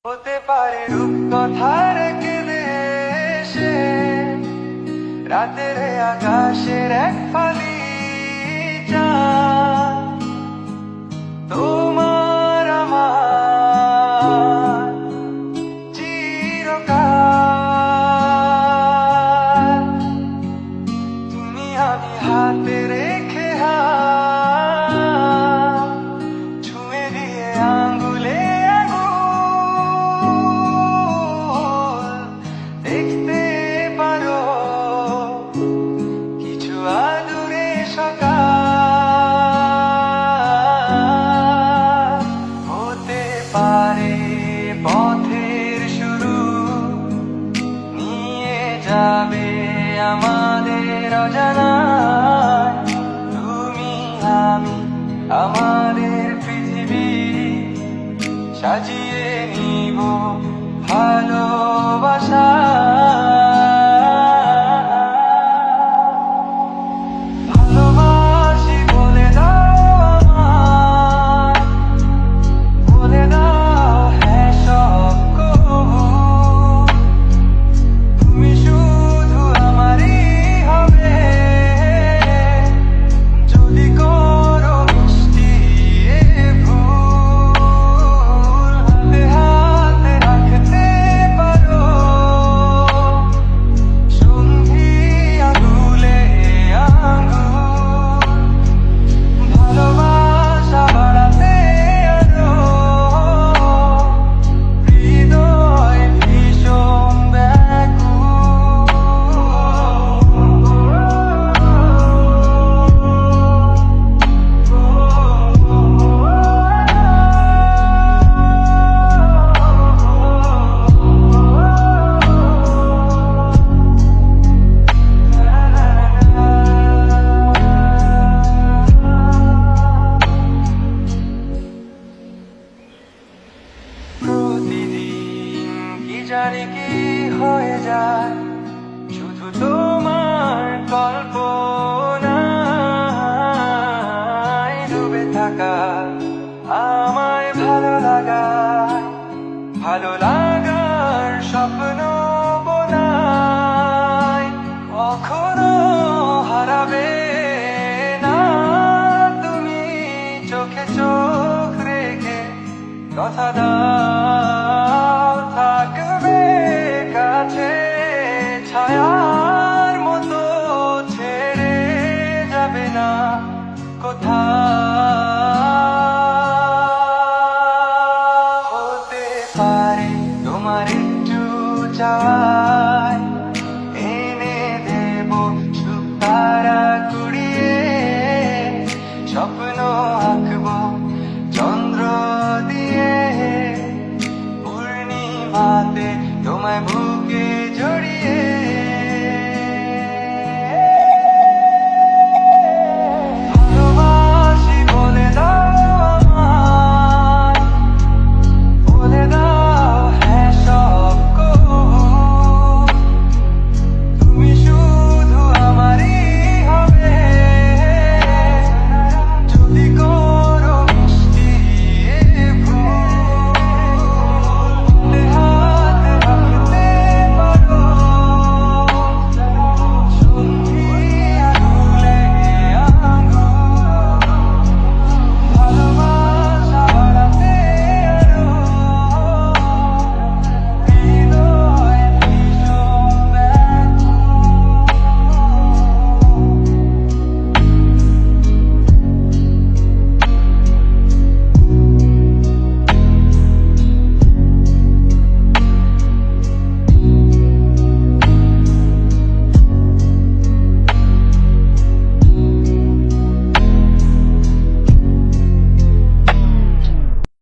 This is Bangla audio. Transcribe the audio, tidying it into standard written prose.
হতে পারে রূপকথার দেশে রাতের আকাশের এক ফালি চাঁদ তোমার আমার চিরকাল তুমি আমি হাতে রেখে হাত ছুঁয়ে দিয়ে আঙ্গুলে দেখতে পারো কিছু আদুরে সকাল হতে পারে পথের শুরু নিয়ে যাবে আমাদের অজানায় তুমি আমি আমাদের পৃথিবী সাজিয়ে নিব ভালোবাসা ভালোবাসি বলে দাও আমায় বলে দাও হ্যাঁ সব কবু তুমি শুধু আমারই হবে যদি করো মিষ্টি এ ভুল হাতে হাতে রাখতে পারো সন্ধি আঙুলে আঙুল ভালোবাসা বাড়াতে আরো হৃদয় ভীষণ প্রতিদিন কি জানি কি হয়ে যায় শুধু তোমার কল্পনায় ডুবে থাকা আমায় ভালো লাগার স্বপ্ন বোনায় কখনো হারাবে না তুমি চোখে চোখ রেখে কথা দাও থাকবে কাছে ছায়ার মতো ছেড়ে যাবে না কোথাও হতে পারে তোমার একটু চাওয়ায় এনে দেব সুখ তারা কুড়িয়ে স্বপ্ন আঁকবো চন্দ্র দিয়ে পূর্ণিমাতে তোমায়